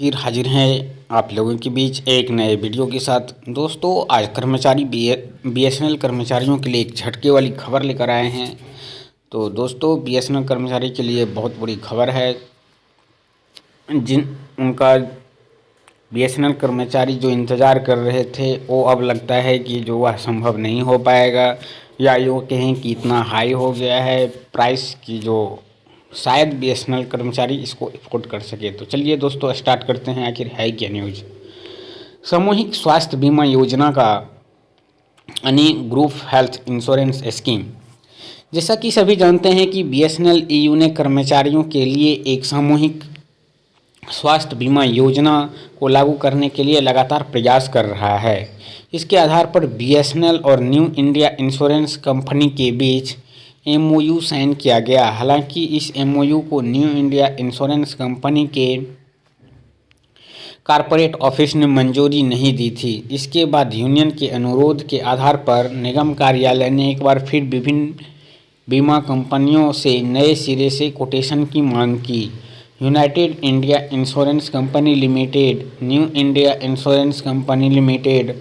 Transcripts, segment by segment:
फिर हाजिर हैं आप लोगों के बीच एक नए वीडियो के साथ। दोस्तों आज कर्मचारी बीएसएनएल कर्मचारियों के लिए एक झटके वाली खबर लेकर आए हैं। तो दोस्तों बीएसएनएल कर्मचारी के लिए बहुत बड़ी खबर है। उनका बीएसएनएल कर्मचारी जो इंतज़ार कर रहे थे वो अब लगता है कि जो वह संभव नहीं हो पाएगा, या यूँ कहें कि इतना हाई हो गया है प्राइस की जो शायद बीएसएनएल कर्मचारी इसको अफोर्ड कर सके। तो चलिए दोस्तों स्टार्ट करते हैं, आखिर है क्या न्यूज़। सामूहिक स्वास्थ्य बीमा योजना का यानी ग्रुप हेल्थ इंश्योरेंस स्कीम, जैसा कि सभी जानते हैं कि बीएसएनएल ईयू ने कर्मचारियों के लिए एक सामूहिक स्वास्थ्य बीमा योजना को लागू करने के लिए लगातार प्रयास कर रहा है। इसके आधार पर बीएसएनएल और न्यू इंडिया इंश्योरेंस कंपनी के बीच एमओयू साइन किया गया। हालांकि इस एमओयू को न्यू इंडिया इंश्योरेंस कंपनी के कॉरपोरेट ऑफिस ने मंजूरी नहीं दी थी। इसके बाद यूनियन के अनुरोध के आधार पर निगम कार्यालय ने एक बार फिर विभिन्न बीमा कंपनियों से नए सिरे से कोटेशन की मांग की। United India insurance company limited, new India insurance company limited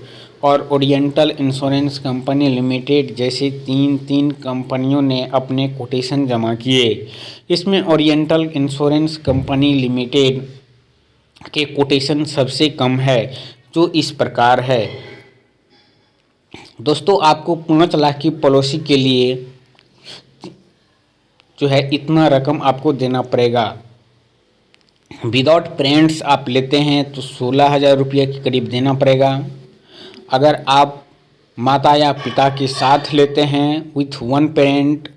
और ओरिएंटल इंश्योरेंस कंपनी लिमिटेड जैसे तीन कंपनियों ने अपने कोटेशन जमा किए। इसमें ओरिएंटल इंश्योरेंस कंपनी लिमिटेड के कोटेशन सबसे कम है, जो इस प्रकार है। दोस्तों आपको 5 लाख की पॉलिसी के लिए जो है इतना रकम आपको देना पड़ेगा। विदाउट पेरेंट्स आप लेते हैं तो 16,000 रुपये के करीब देना पड़ेगा। अगर आप माता या पिता के साथ लेते हैं विथ वन पेरेंट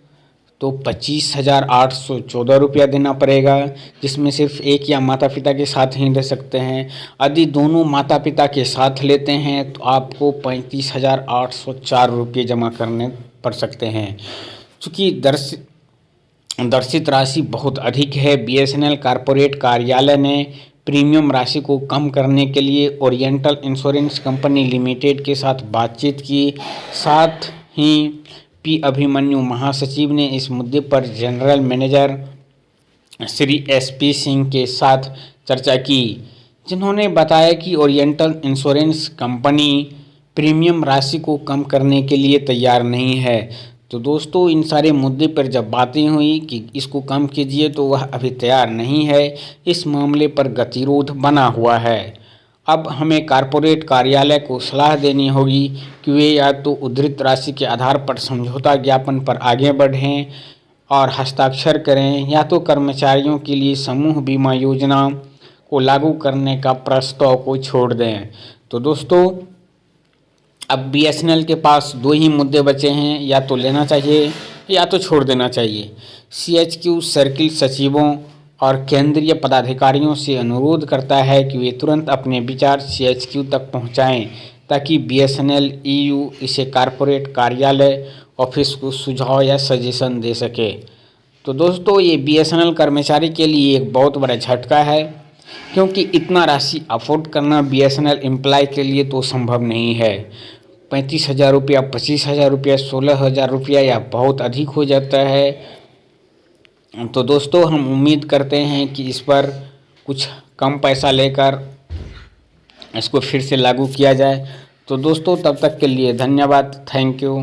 तो 25,814 रुपया देना पड़ेगा, जिसमें सिर्फ एक या माता पिता के साथ ही ले सकते हैं। यदि दोनों माता पिता के साथ लेते हैं तो आपको 35,804 रुपये जमा करने पड़ सकते हैं। चूँकि दर्शित राशि बहुत अधिक है, बीएसएनएल कॉरपोरेट कार्यालय ने प्रीमियम राशि को कम करने के लिए ओरिएंटल इंश्योरेंस कंपनी लिमिटेड के साथ बातचीत की। साथ ही पी अभिमन्यु महासचिव ने इस मुद्दे पर general manager Shri SP Singh के साथ चर्चा की, जिन्होंने बताया कि ओरिएंटल इंश्योरेंस कंपनी प्रीमियम राशि को कम करने के लिए तैयार नहीं है। तो दोस्तों इन सारे मुद्दे पर जब बातें हुई कि इसको कम कीजिए, तो वह अभी तैयार नहीं है। इस मामले पर गतिरोध बना हुआ है। अब हमें कॉरपोरेट कार्यालय को सलाह देनी होगी कि वे या तो उद्धृत राशि के आधार पर समझौता ज्ञापन पर आगे बढ़ें और हस्ताक्षर करें, या तो कर्मचारियों के लिए समूह बीमा योजना को लागू करने का प्रस्ताव को छोड़ दें। तो दोस्तों अब बीएसएनएल के पास 2 ही मुद्दे बचे हैं, या तो लेना चाहिए या तो छोड़ देना चाहिए। सीएचक्यू सर्किल सचिवों और केंद्रीय पदाधिकारियों से अनुरोध करता है कि वे तुरंत अपने विचार सीएचक्यू तक पहुंचाएं, ताकि बीएसएनएल ईयू इसे कॉरपोरेट कार्यालय ऑफिस को सुझाव या सजेशन दे सके। तो दोस्तों ये बीएसएनएल कर्मचारी के लिए एक बहुत बड़ा झटका है, क्योंकि इतना राशि अफोर्ड करना बीएसएनएल एम्प्लॉय के लिए तो संभव नहीं है। 35,000 रुपया, 25,000 रुपया, 16,000 रुपया या बहुत अधिक हो जाता है। तो दोस्तों हम उम्मीद करते हैं कि इस पर कुछ कम पैसा लेकर इसको फिर से लागू किया जाए। तो दोस्तों तब तक के लिए धन्यवाद, थैंक यू।